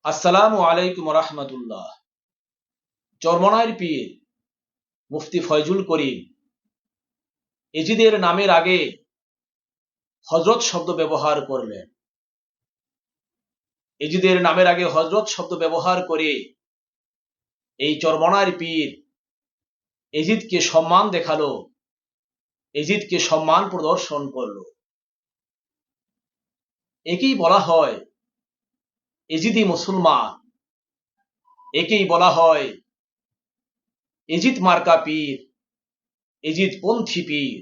আসসালামু আলাইকুম রহমতুল্লাহ। চরমনাইর পীর মুফতি ফয়জুল করিম এজিদের নামের আগে হযরত শব্দ ব্যবহার করলেন। এজিদের নামের আগে হযরত শব্দ ব্যবহার করে এই চরমনাইর পীর এজিদকে সম্মান দেখালো, এজিদকে সম্মান প্রদর্শন করলো। একেই বলা হয় এজিদি মুসলমান, একেই বলা হয় এজিদ মার্কা পীর, এজিদ পন্থী পীর।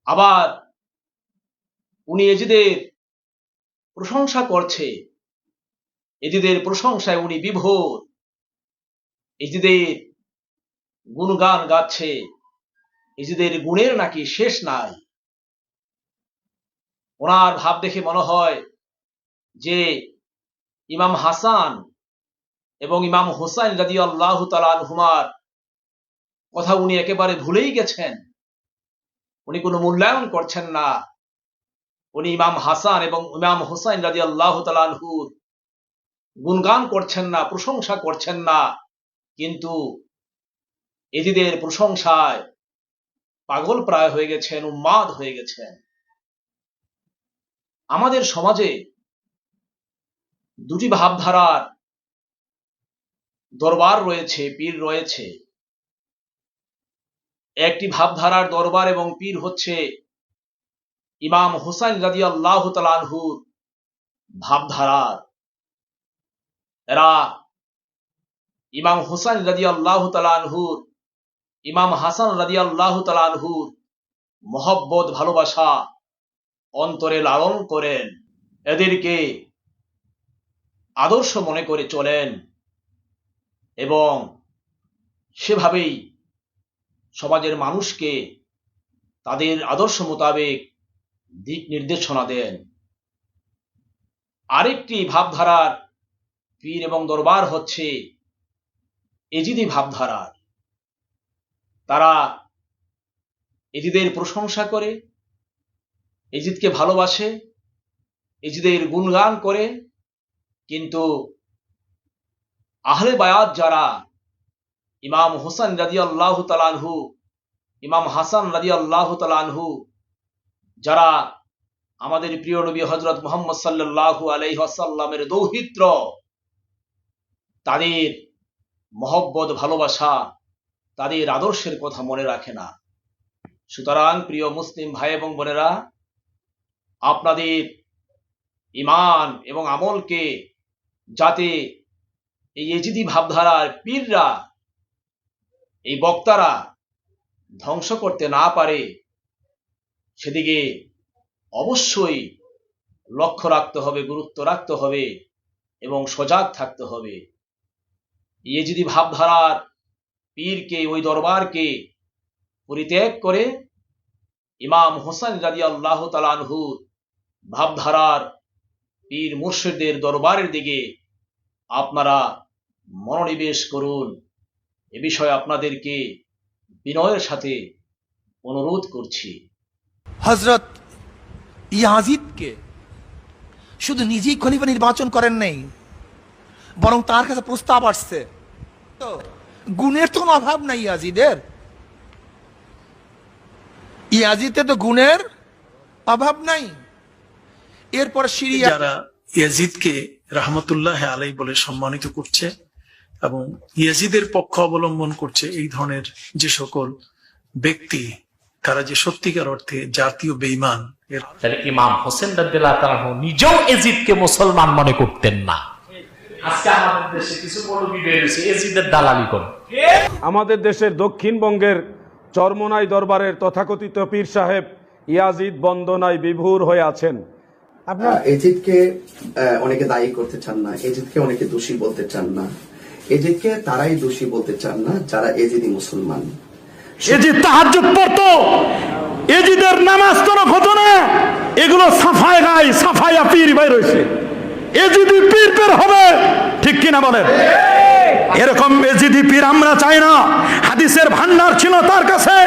আবার উনি এজিদের প্রশংসা করছে, এজিদের প্রশংসায় উনি বিভোর, এজিদের গুণগান গাচ্ছে, এজিদের গুণের নাকি শেষ নাই। ওনার ভাব দেখে মনে হয় যে ইমাম হাসান এবং ইমাম হোসাইন রাদিয়াল্লাহু তাআলা আনহুমার কথা উনি একেবারে ভুলেই গেছেন। উনি কোনো মূল্যায়ন করছেন না। উনি ইমাম হাসান এবং ইমাম হোসাইন রাদিয়াল্লাহু তাআলা আনহুর গুণগান করছেন না, প্রশংসা করছেন না, কিন্তু এজিদের প্রশংসায় পাগল প্রায় হয়ে গেছেন, উন্মাদ হয়ে গেছেন। আমাদের সমাজে দুটি ভাবধারার দরবার রয়েছে, পীর রয়েছে। একটি ভাবধারার দরবার এবং পীর হচ্ছে ইমাম হুসাইন রাদিয়াল্লাহু তাআলা আনহুর ভাবধারার। এরা ইমাম হুসাইন রাদিয়াল্লাহু তাআলা আনহুর, ইমাম হাসান রাদিয়াল্লাহু তাআলা আনহুর মহব্বত, ভালোবাসা অন্তরে লালন করেন, এদেরকে আদর্শ মনে করে চলেন এবং সেভাবেই সমাজের মানুষকে তাদের আদর্শ মোতাবেক দিক নির্দেশনা দেন। আরেকটি ভাবধারার পীর এবং দরবার হচ্ছে এজিদি ভাবধারার। তারা এজিদের প্রশংসা করে, এজিদকে ভালোবাসে, এজিদের গুণগান করে, কিন্তু আহলে বায়াত যারা ইমাম হুসাইন রাদিয়াল্লাহু তাআলা আনহু, ইমাম হাসান রাদিয়াল্লাহু তাআলা আনহু, যারা আমাদের প্রিয় নবী হযরত মুহাম্মদ সাল্লাল্লাহু আলাইহি ওয়াসাল্লামের দৌহিত্র, তাদের মহব্বত, ভালোবাসা, তাদের আদর্শের কথা মনে রাখে না। সুতরাং প্রিয় মুসলিম ভাই এবং বোনেরা, আপনাদের ঈমান এবং আমলকে যাতে এই এজিদি ভাবধারার পীররা, এই বক্তারা ধ্বংস করতে না পারে, সেদিকে অবশ্যই লক্ষ্য রাখতে হবে, গুরুত্ব রাখতে হবে এবং সজাগ থাকতে হবে। এজিদি ভাবধারার পীরকে, ওই দরবারকে পরিত্যাগ করে ইমাম হুসাইন রাদিয়াল্লাহু তাআলা আনহুর ভাবধারার পীর মুর্শিদদের দরবারের দিকে আপনারা মনোনিবেশ করুন। এ বিষয়ে আপনাদেরকে বিনয়ের সাথে অনুরোধ করছি। হযরত ইয়াজিদকে শুধু নিজেই খলিফা নির্বাচন করেন নাই, বরং তার কাছে প্রস্তাব আসছে। তো গুণের তো কোনো অভাব নাই ইয়াজিদের, ইয়াজিদে তো গুণের অভাব নাই। এরপর সিরিয়া যারা ইয়াজিদকে রাহমাতুল্লাহ আলাইহি বলে সম্মানিত করছে এবং ইয়াজিদের পক্ষ অবলম্বন করছে, এই ধরনের যে সকল ব্যক্তি, তারা যে সত্যিকার অর্থে জাতীয় বেঈমান। তাহলে ইমাম হোসেন রাদিয়াল্লাহু তাআলা নিজেও এজিদকে মুসলমান মনে করতেন না। আজকে আমাদের দেশে কিছু মৌলবি বের হয়েছে এজিদের দালালি করে। আমাদের দেশের দক্ষিণবঙ্গের চরমোনাই দরবারের তথাকথিত পীর সাহেব ইয়াজিদ বন্দনায় বিভোর হয়ে আছেন। এজিদকে অনেকে দায়ী করতে চান না, এজিদকে অনেকে দোষী বলতে চান না। এজিদকে তারাই দোষী বলতে চান না যারা এজিদি মুসলমান। এজিদ তাহাজ্জুদ পড়তো, এজিদের নামাজ তরক হতো না, এগুলো সাফায় গায়, সাফায়া পীর বাইর হয়েছে। এজিদি পীর বের হবে, ঠিক কিনা বলেন? এরকম এজিদি পীর আমরা চাই না। হাদিসের ভান্ডার ছিল তার কাছে,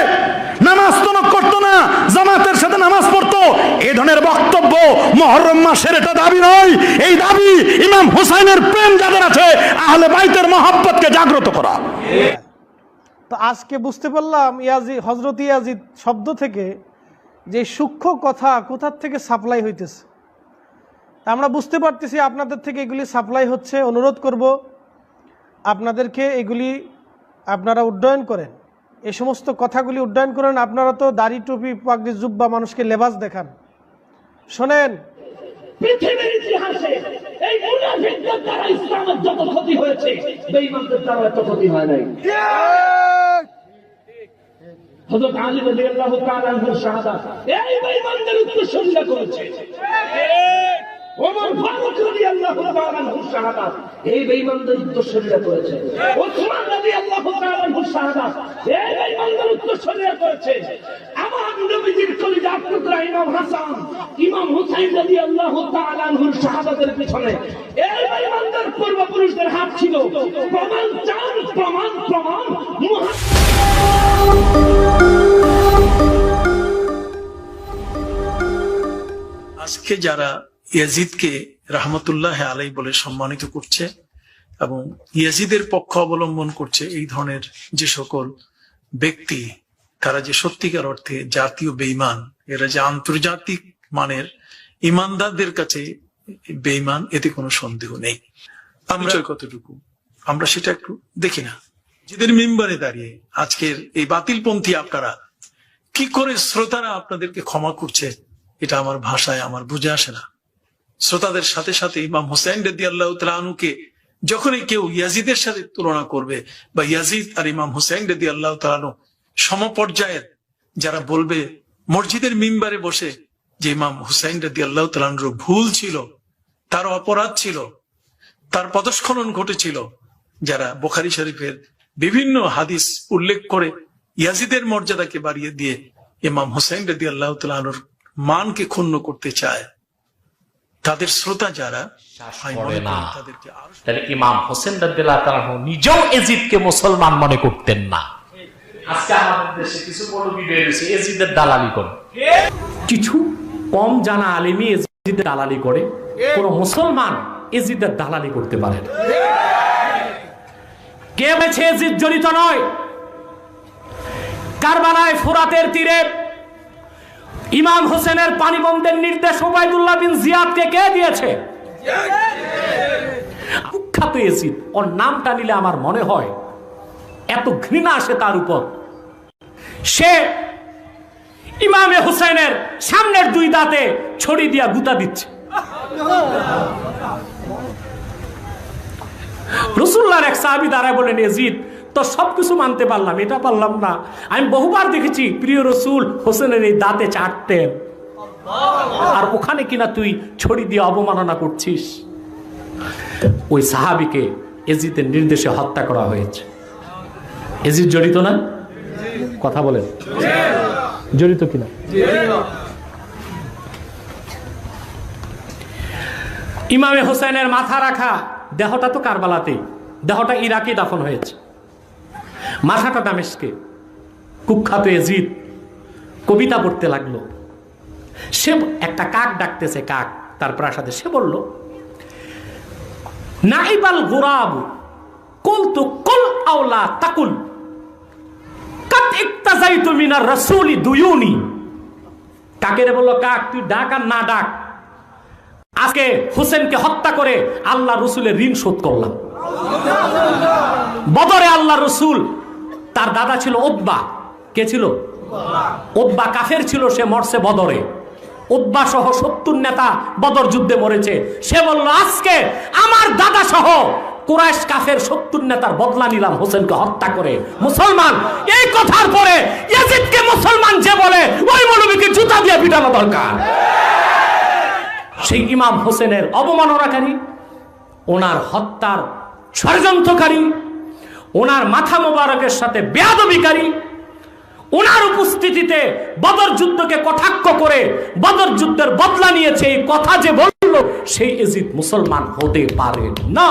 নামাজ তনক করতো না, জামাতের সাথে নামাজ পড়তো। এই ধরনের বক্তব্য মুহররম মাসের এটা দাবি নয়। এই দাবি ইমাম হুসাইনের প্রেম যাদের আছে, আহলে বাইতের মহব্বতকে জাগ্রত করা। তো আজকে বুঝতে পারলাম ইয়াজিদ, হযরত ইয়াজিদ শব্দ থেকে যে সূক্ষ্ম কথা কোথার থেকে সাপ্লাই হইতেছে। আমরা বুঝতে পারতেছি আপনাদের থেকে এগুলি সাপ্লাই হচ্ছে। অনুরোধ করব আপনাদেরকে এগুলি আপনারা উড্ডয়ন করেন, এই সমস্ত কথাগুলি উড্ডয়ন করেন। আপনারা তো দাড়ি টুপি পাগড়ি জুব্বা মানুষকে লেবাস দেখান। শোনেন, পৃথিবীর ইতিহাসে এই মুনাফিকদের দ্বারা ইসলামের যত ক্ষতি হয়েছে, বেঈমানদের দ্বারা এত ক্ষতি হয় নাই। হযরত আলী রাদিয়াল্লাহু তাআলা আনহুর শাহাদাত এই বেঈমানদের উত্তরসূরিরা করেছে। ওমর ফারুক রাদিয়াল্লাহু তাআলা আনহুর শাহাদাত এই বেঈমানদের উত্তরসূরিরা করেছে। ওসমান রাদিয়াল্লাহু তাআলা আনহুর শাহাদাত এই বেঈমানদের উত্তরসূরিরা করেছে। আমার নবীজির কলিজার টুকরা ইমাম হাসান, ইমাম হুসাইন রাদিয়াল্লাহু তাআলা আনহুর শাহাদাতের পিছনে এই বেঈমানদের পূর্বপুরুষদের হাত ছিল। প্রমাণ চান, প্রমাণ প্রমাণ। আজকে যারা ইয়াজিদকে রাহমাতুল্লাহ আলাই বলে সম্মানিত করছে এবং ইয়াজিদের পক্ষ অবলম্বন করছে, এই ধরনের যে সকল ব্যক্তি, তারা যে সত্যিকার অর্থে জাতীয় বেঈমান, এরা যে আন্তর্জাতিক মানের ইমানদারদের কাছে বেঈমান, এতে কোনো সন্দেহ নেই। আমরা কতটুকু আমরা সেটা একটু দেখি না। যাদের মিম্বারে দাঁড়িয়ে আজকের এই বাতিলপন্থী আপনারা কি করে শ্রোতারা আপনাদেরকে ক্ষমা করছে, এটা আমার ভাষায় আমার বুঝে আসে না। শ্রোতাদের সাথে সাথে ইমাম হুসাইন রাদিয়াল্লাহু তাআলা আনহুকে যখনই কেউ ইয়াজিদের সাথে তুলনা করবে, বা ইয়াজিদ আর ইমাম হুসাইন রাদিয়াল্লাহু তাআলা আনহু সমপর্যায়ের, যারা বলবে মসজিদের মিম্বারে বসে যে ইমাম হুসাইন রাদিয়াল্লাহু তাআলা আনহুর ভুল ছিল, তার অপরাধ ছিল, তার পদস্খলন ঘটেছিল, যারা বুখারী শরীফের বিভিন্ন হাদিস উল্লেখ করে ইয়াজিদের মর্যাদাকে বাড়িয়ে দিয়ে ইমাম হুসাইন রাদিয়াল্লাহু তাআলা আনহুর মানকে ক্ষুণ্ণ করতে চায়, তাদের শ্রোতা যারা তাদেরকে তাহলে ইমাম হোসেন রাদিয়াল্লাহু তাআলা নিজেও এজিদকে মুসলমান মনে করতেন না। আজকে আমাদের দেশে কিছু মৌলবী বের হয়েছে এজিদের দালালি করে। কিছু কম জানা আলেমী এজিদের দালালি করে, কোন মুসলমান এজিদের দালালি করতে পারে না। কে বলেছে এজিদ জড়িত নয়? কারবালায় ফুরাতের তীরে ইমাম হোসেনের পানি বন্ধের নির্দেশ ওবায়দুল্লাহ বিন জিয়াদকে কে দিয়েছে? কুখ্যাত এজিদ, ওর নামটা নিলে আমার মনে হয় এত ঘৃণা আসে তার উপর। সে ইমামে হুসাইনের সামনের দুই দাঁতে ছড়ি দিয়া গুতা দিচ্ছে। রাসূলুল্লাহর এক সাহাবী দাঁড়ায় বলেন, এজিদ তো সবকিছু মানতে পারলাম, এটা পারলাম না। আমি বহুবার দেখেছি প্রিয় রাসূল হোসেনের এই দাঁতে চাটতেন, আর ওখানে কিনা তুই ছড়ি দিয়ে অবমাননা করছিস। ওই সাহাবীকে এজিদের নির্দেশে হত্যা করা হয়েছে। এজিদ জড়িত না? কথা বলেন, জড়িত কিনা? ইমামে হোসেনের মাথা রাখা দেহটা তো কারবালাতেই, দেহটা ইরাকে দাফন হয়েছে, মাথাটা দামেস্কে। কুখ্যাত এজিদ কবিতা পড়তে লাগলো। সে একটা কাক ডাকতেছে, কাক তার প্রাসাদে। সে বলল, নাইবাল গুরাব কুল তু কুল আওলা তাকুল কাত ইক্তাজাইতু মিনার রাসূলি দুয়ুনি। কাকেরে বলল, কাক তুই ডাক আর না ডাক, আজকে হোসেনকে হত্যা করে আল্লাহ রসুলের ঋণ শোধ করলাম। বদরে আল্লাহ রসুল, তার দাদা ছিল উতবা। কে ছিল? উতবা কাফের ছিল, সে মরছে বদরে। উতবা সহ 70 নেতা বদর যুদ্ধে মরেছে। সে বলল, আজকে আমার দাদা সহ কুরাইশ কাফের 70 নেতার বদলা নিলাম হোসেনকে হত্যা করে। মুসলমান এই কথার পরে ইয়াজিদকে মুসলমান যে বলে, ওই মৌলবীকে জুতা দিয়ে পিটানো দরকার। সেই ইমাম হোসেনের অবমাননাকারী, ওনার হত্যার ষড়যন্ত্রকারী, ওনার মাথা মোবারকের সাথে বেয়াদবিকারী, ওনার উপস্থিতিতে বদর যুদ্ধকে কটাক্ষ করে বদর যুদ্ধের বদলা নিয়েছে, এই কথা যে বলল, সেই এজিদ মুসলমান হতে পারে না।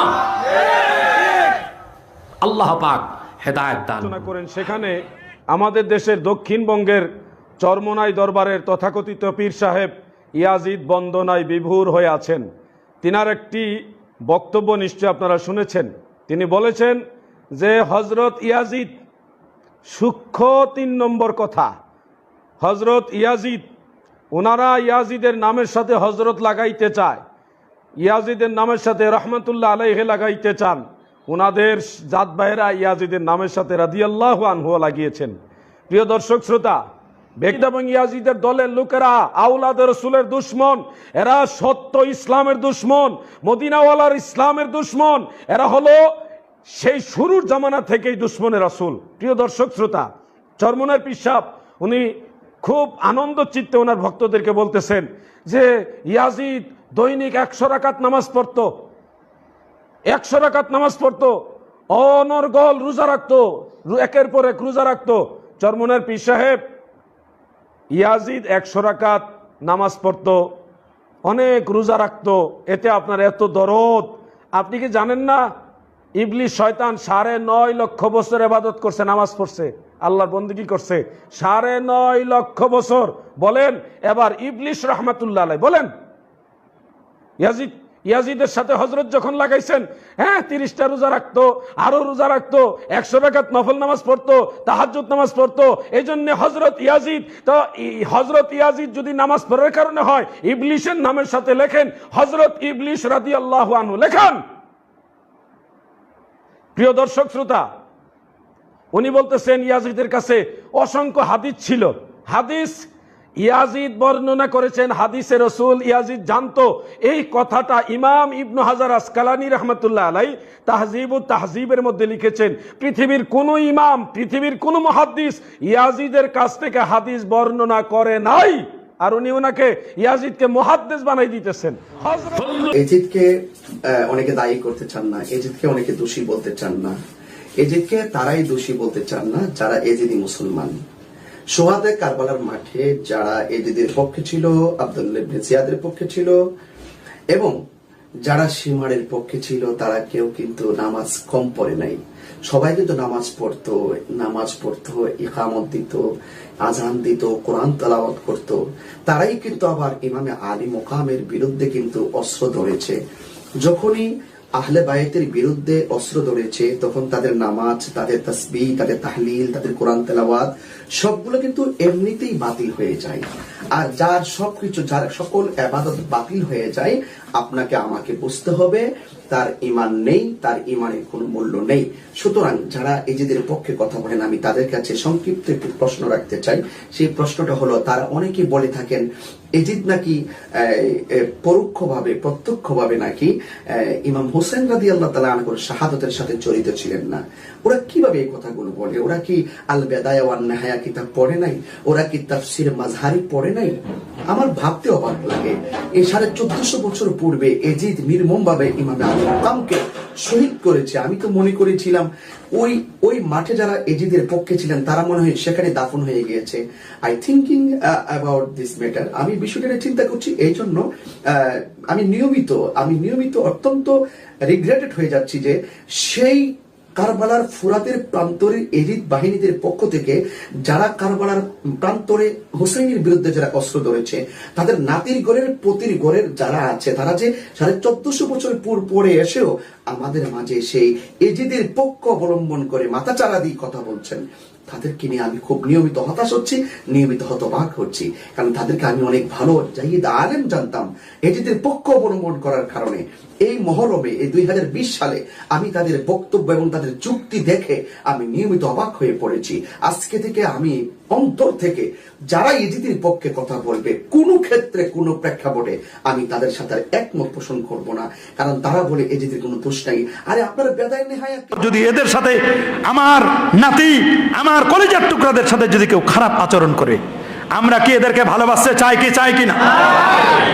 আল্লাহ পাক হেদায়েত দান করেন। সেখানে আমাদের দেশের দক্ষিণবঙ্গের চরমোনাই দরবারের তথাকথিত পীর সাহেব ইয়াজিদ বন্দনায় বিভোর হয়ে আছেন। তিনার একটি বক্তব্য নিশ্চয় আপনারা শুনেছেন। তিনি বলেছেন যে হজরত ইয়াজিদ সূক্ষ্ম ৩ নম্বর কথা, হজরত ইয়াজিদ, ওনারা ইয়াজিদের নামের সাথে হজরত লাগাইতে চায়, ইয়াজিদের নামের সাথে রহমতুল্লাহ আলাইহি লাগাইতে চান। ওনাদের জাত ভাইয়েরা ইয়াজিদের নামের সাথে রাদিয়াল্লাহু আনহু লাগিয়েছেন। প্রিয় দর্শক শ্রোতা, ব্যক্তি এবং ইয়াজিদের দলের লোকেরা আওলাদ রাসূলের দুশমন, এরা সত্য ইসলামের দুশমন, মদিনাওয়ালার ইসলামের দুশমন, এরা হলো সেই শুরুর জামানা থেকেই দুশমনের রাসূল। প্রিয় দর্শক শ্রোতা, চরমোনাইর পীর সাহেব উনি খুব আনন্দ চিত্তে ওনার ভক্তদেরকে বলতেছেন যে ইয়াজিদ দৈনিক 100 রাকাত নামাজ পড়তো, 100 রাকাত নামাজ পড়তো, অনর্গল রোজা রাখতো, একের পর এক রোজা রাখতো। চরমোনাইর পীর সাহেব ইয়াজিদ 100 রাকাত নামাজ পড়তো, অনেক রোজা রাখতো, এতে আপনার এত দরদ। আপনি কি জানেন না ইবলিস শয়তান 9.5 লক্ষ বছর ইবাদত করছে, নামাজ পড়ছে, আল্লাহর বন্দেগী করছে 9.5 লক্ষ বছর। বলেন এবার ইবলিস রহমাতুল্লাহ আলাইহি বলেন ইয়াজিদের সাথে হজরত যখন লাগাইছেন, হ্যাঁ 30টা রোজা রাখতো, আরো রোজা রাখতো, 100 রাকাত নফল নামাজ পড়তো, তাহাজ্জুদ নামাজ পড়তো। এই জন্য হজরত ইয়াজিদ, তো হজরত ইয়াজিদ যদি নামাজ পড়ার কারণে হয়, ইবলিসের নামের সাথে লেখেন হজরত ইবলিস রাদিয়াল্লাহু আনহু লেখান। প্রিয় দর্শক শ্রোতা, উনি বলতেছেন ইয়াজিদের কাছে অসংখ্য হাদিস ছিল। হাদিস ইয়াজিদ বর্ণনা করেছেন, হাদিসে রসুল ইয়াজিদ জানতো। এই কথাটা ইমাম ইবনু হাজার আসকালানী রহমতুল্লাহ আলাই তাহজিবুত তাহজিবের মধ্যে লিখেছেন। পৃথিবীর কোন ইমাম, পৃথিবীর কোন মুহাদ্দিস ইয়াজিদের কাছ থেকে হাদিস বর্ণনা করে নাই, আর উনি ওনাকে ইয়াজিদকে মুহাদ্দিস বানাই দিতেছেন। এজিদকে অনেকে দায়ী করতে চান না, এজিদকে অনেকে দোষী বলতে চান না। এজিদকে তারাই দোষী বলতে চান না যারা এজিদি মুসলমান। সোহাদে কারবালার মাঠে যারা এজিদের পক্ষে ছিল, আব্দুল্লাহ ইবনে জিয়াদের পক্ষে ছিল, এবং যারা সীমারের পক্ষে ছিল, তারা কেউ কিন্তু নামাজ কম পড়ে নাই। সবাই কিন্তু নামাজ পড়তো, ইকামত দিত, আজান দিত, কোরআন তেলাওয়াত করত। তারাই কিন্তু আবার ইমামে আলী মুকামের বিরুদ্ধে কিন্তু অস্ত্র ধরেছে। যখনই আহলে বায়াতের বিরুদ্ধে অস্ত্র ধরেছে, তখন তাদের নামাজ, তাদের তাসবিহ, তাদের তাহলিল, তাদের কোরআন তেলাওয়াত সবগুলো কিন্তু এমনিতেই বাতিল হয়ে যায়। আর যার সকল ইবাদত বাতিল হয়ে যায়, আপনাকে আমাকে বুঝতে হবে তার ঈমান নেই, তার ঈমানের কোনো মূল্য নেই। সুতরাং যারা এজিদের পক্ষে কথা বলেন, আমি তাদের কাছে সংক্ষিপ্ত একটি প্রশ্ন রাখতে চাই। সেই প্রশ্নটা হলো, তারা অনেকেই বলে থাকেন এজিদ নাকি পরোক্ষভাবে প্রত্যক্ষভাবে নাকি ইমাম হোসেন রাদিয়াল্লাহু তাআলা আনহুর শাহাদাতের সাথে জড়িত ছিলেন না। ওরা কিভাবে এই কথাগুলো বলে? ওরা কি আল বিদায়া ওয়ান নিহায়া কিতাব পড়ে নাই? ওরা কি তাফসীর মাযহারি পড়ে নাই? আমার ভাবতে অবাক লাগে। এই 1450 বছর পূর্বে এজিদ নির্মমভাবে ইমাম আলী মুকামকে শহীদ করেছে। আমি তো মনে করেছিলাম ওই মাঠে যারা এজিদের পক্ষে ছিলেন তারা মনে হয় সেখানে দাফন হয়ে গিয়েছে। I thinking about this matter, আমি বিষয়টা চিন্তা করছি। এই জন্য আমি নিয়মিত অত্যন্ত রিগ্রেটেড হয়ে যাচ্ছি যে সেই কারবালার ফুরাতের প্রান্তরের এজিদ বাহিনীদের পক্ষ থেকে যারা কারবালার প্রান্তরে হুসাইনের বিরুদ্ধে যারা অস্ত্র ধরেছে, তাদের নাতির ঘরের পতির ঘরের যারা আছে, তারা যে 1450 বছর পরে এসেও আমাদের মাঝে সেই এজিদের পক্ষ অবলম্বন করে মাথাচাড়া দিয়ে কথা বলছেন, তাদেরকে নিয়ে আমি খুব নিয়মিত হতাশ হচ্ছি, নিয়মিত হতবাক হচ্ছি। কারণ তাদেরকে আমি অনেক ভালো জাহিদ আলেম জানতাম। এজিদের পক্ষ অবলম্বন করার কারণে এই মহরমে, এই 2020 সালে আমি তাদের বক্তব্য এবং তাদের যুক্তি দেখে আমি নিয়মিত অবাক হয়ে পড়েছি। আজকে থেকে আমি অন্তর থেকে যারা এজিদের পক্ষে কথা বলবে, কোনো ক্ষেত্রে কোনো প্রেক্ষাপটে আমি তাদের সাথে একমত পোষণ করব না। কারণ তারা বলে এজিদের কোনো দোষ নাই। আরে আপনারা বেদায় নেহায়া, যদি এদের সাথে আমার নাতি, আমার কলিজার টুকরাদের সাথে যদি কেউ খারাপ আচরণ করে, আমরা কি এদেরকে ভালোবাসতে চাই কি না?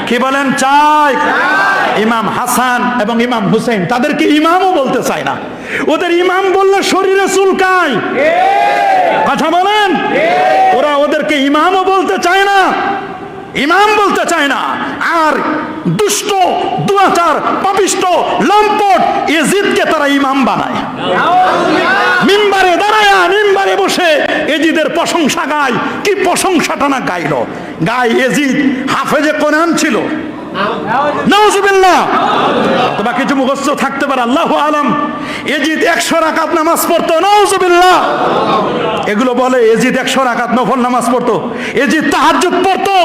কি বলেন? চাই। ইমাম হাসান এবং ইমাম হুসেন তাদেরকে ইমামও বলতে চায় না। ওদের ইমাম বললে শরীরে চুলকায়। কথা বলেন? ওরা ওদেরকে ইমামও বলতে চায় না, ইমাম বলতে চায় না। আর দুষ্ট, দুরাচার, পাপিষ্ট, লম্পট এজিদকে তারা ইমাম বানায়। মিম্বারে দাঁড়ায় মিম্বরে বসে এজিদের প্রশংসা গায়। কি প্রশংসাটা না গাইল, এজিদ হাফেজে কোরআন ছিল, নাউজুবিল্লাহ। তোমার কিছু মুখস্থ থাকতে পারে, আল্লাহু আলাম। এজিদ 100 রাকাত নামাজ পড়তো, নাউজুবিল্লাহ। এগুলো বলে এজিদ 100 রাকাত নফল নামাজ পড়তো, এজিদ তাহাজ্জুদ পড়তো।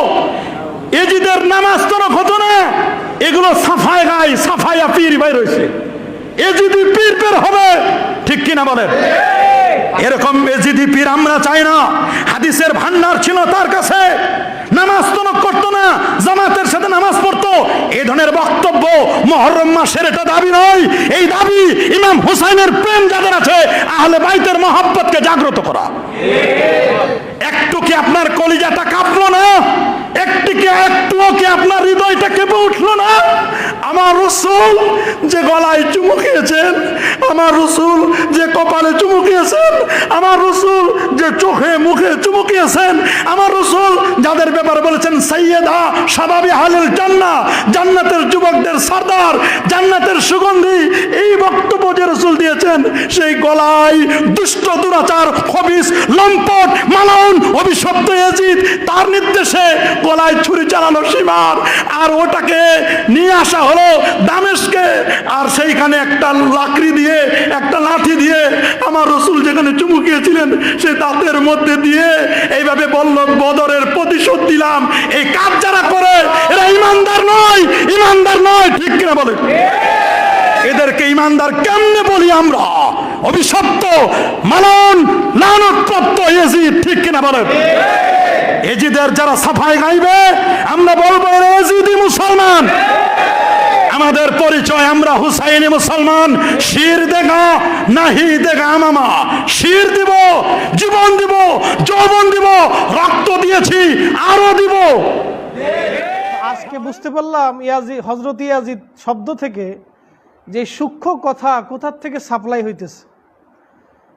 এজিদের নামাজ তো হতো না, এগুলো সাফায় গায়, সাফায়া পীর ভাই রয়েছে। এজিদি পীর বের হবে, ঠিক কিনা বলেন? এরকম এজিদি পীর আমরা চাই না। হাদিসের ভান্ডার ছিল তার কাছে, নামাজ তনক করতো না, জামাতের সাথে নামাজ পড়তো। এই ধরনের বক্তব্য মুহররম মাসের এটা দাবি নয়। এই দাবি ইমাম হুসাইনের প্রেম যাদের আছে, আহলে বাইতের মহব্বতকে জাগ্রত করা। একটু কি আপনার কলিজাটা কাঁপলো না? একটুও কি আপনার হৃদয়টা কেঁপে উঠলো না? আমার রাসূল যে গলায় চুমু খেয়েছেন, আমার রাসূল যে কপালে চুমু খেয়েছেন, আমার রাসূল যে চোখে মুখে চুমু খেয়েছেন, আমার রাসূল যাদের ব্যাপারে বলেছেন সাইয়্যিদা শাবাবি আহলিল জান্নাহ, জান্নাতের যুবকদের সরদার, জান্নাতের সুগন্ধি, এই বক্তব্য যে রাসূল দিয়েছেন, সেই গলায় দুষ্ট দুরাচার খবিস লম্পট মালাউন অভিশপ্ত এজিদ তার নির্দেশে গলায় ছুরি চালানো সীমার, আর ওটাকে নিয়ে আসা হলো দামেস্কে, আর সেইখানে একটা লাকড়ি দিয়ে, একটা লাঠি দিয়ে আমার রাসূল যেখানে চুমু খেয়েছিলেন সেই দাঁতের মধ্যে দিয়ে এইভাবে বলল, বদরের প্রতিশোধ দিলাম। এই কাজ যারা করে এরা ইমানদার নয়, ইমানদার নয়, ঠিক কিনা বলে? এদেরকে ইমানদার কেমনে বলি আমরা? অভিশপ্ত মালাউন লানতপ্রাপ্ত এজিদ, ঠিক কিনা বলে? এজিদের যারা সাফাই গাইবে আমরা বলবো এরা এজিদি মুসলমান। আমাদের পরিচয়, আমরা হুসাইনি মুসলমান। শির দেখা নাহি দেখা আমামা, শির দিব, জীবন দিব, যৌবন দিব, রক্ত দিয়েছি, আরো দিব। আজকে বুঝতে পারলাম হযরত ইয়াজিদ শব্দ থেকে যে সূক্ষ্ম কথা কোথার থেকে সাপ্লাই হইতেছে।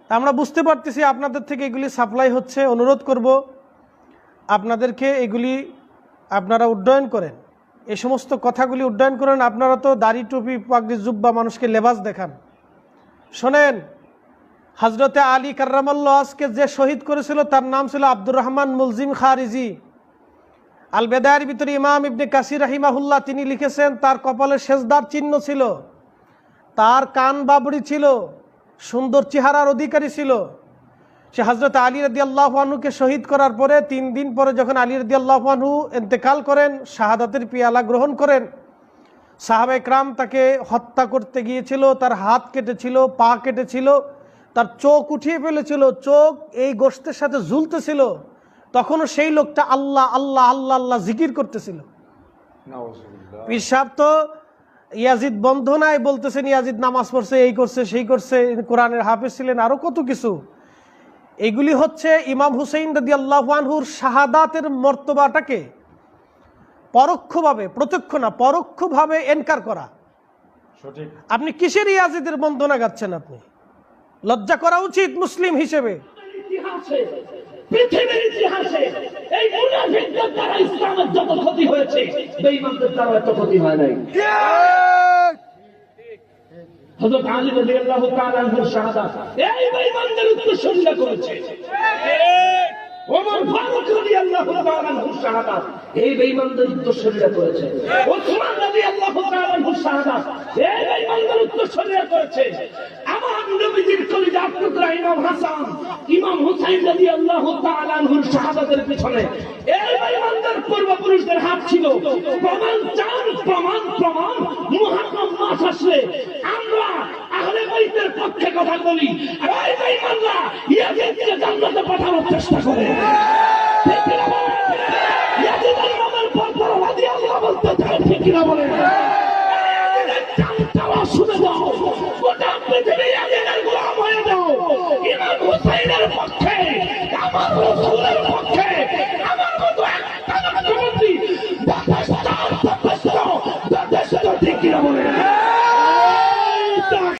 আমরা বুঝতে পারতেছি আপনাদের থেকে এগুলি সাপ্লাই হচ্ছে। অনুরোধ করব আপনাদেরকে এগুলি আপনারা উড্ডয়ন করেন, এই সমস্ত কথাগুলি উড্ডয়ন করেন। আপনারা তো দাড়ি টুপি পাগড়ি জুব্বা মানুষকে লেবাস দেখান। শোনেন, হযরতে আলী কার্রামাল্লাহ আজকে যে শহীদ করেছিল তার নাম ছিল আব্দুর রহমান মুলজিম খারিজি। আল বেদায়ের ভিতরে ইমাম ইবনে কাসির রাহিমাহুল্লাহ তিনি লিখেছেন তার কপালে সেজদার চিহ্ন ছিল, তার কান বাবড়ি ছিল, সুন্দর চেহারার অধিকারী ছিল। সে হযরত আলী রাদিয়াল্লাহু আনহুকে শহীদ করার পরে 3 দিন পরে যখন আলী রাদিয়াল্লাহু আনহু ইন্তেকাল করেন, শাহাদাতের পিয়ালা গ্রহণ করেন, সাহাবায়ে کرام তাকে হত্যা করতে গিয়েছিল, তার হাত কেটেছিল, পা কেটেছিল, তার চোখ উঠিয়ে ফেলেছিল, চোখ এই গোশতের সাথে ঝুলতেছিল। তখনও সেই লোকটা আল্লাহ আল্লাহ আল্লাহ আল্লাহ জিকির করতেছিল। পীর সাহেব তো ইয়াজিদ বন্ধনায় বলতেছেন ইয়াজিদ নামাজ পড়ছে, এই করছে, সেই করছে, কোরআনের হাফেজ ছিলেন, আরো কত কিছু। এগুলি হচ্ছে ইমাম হুসাইন রাদিয়াল্লাহু আনহুর শাহাদাতের মর্তবাটাকে পরোক্ষভাবে, প্রত্যক্ষ না পরোক্ষভাবে এনকার করা। আপনি কিসের ইয়াজিদের বন্দনা গাচ্ছেন? আপনি লজ্জা করা উচিত মুসলিম হিসেবে। পৃথিবীর ইতিহাসে এই মুনাফিকদের দ্বারা ইসলামের যত ক্ষতি হয়েছে, বেঈমানদের দ্বারা এত ক্ষতি হয় নাই। হযরত আলী রাদিয়াল্লাহু তাআলা আনহুর শাহাদাত এই বেঈমানদের উত্তরসূরিরা করেছে। ওমর ফারুক রাদিয়াল্লাহু তাআলা আনহুর শাহাদাত এই বেঈমানদের উত্তরসূরিরা করেছে। ওসমান রাদিয়াল্লাহু তাআলা আনহুর শাহাদাত এই বেঈমানদের উত্তরসূরিরা করেছে। আমার নবীজির কলিজার টুকরা ইমাম হাসান, ইমাম হুসাইন রাদিয়াল্লাহু তাআলা আনহুর শাহাদাতের পিছনে এই বেঈমানদের পূর্বপুরুষদের হাত ছিল। প্রমাণ চান, প্রমাণ প্রমাণ। মুহররম মাস আসলে আমরা আহলে বাইতের পক্ষে কথা বলি, আর এই বেঈমানরা ইয়াজিদকে জান্নাতে পাঠানোর চেষ্টা করে। ঠিক কিনা বলেন? ইয়াজিদের নামের পর রাদিয়াল্লাহু বলতে চায়, ঠিক কিনা বলেন? ইয়াজিদের চামচাওয়া শুনে দাও, গোটা পৃথিবী ইয়াজিদের গোলাম হয়ে দাও। ইমাম হুসাইনের পক্ষে, আমার রাসূলের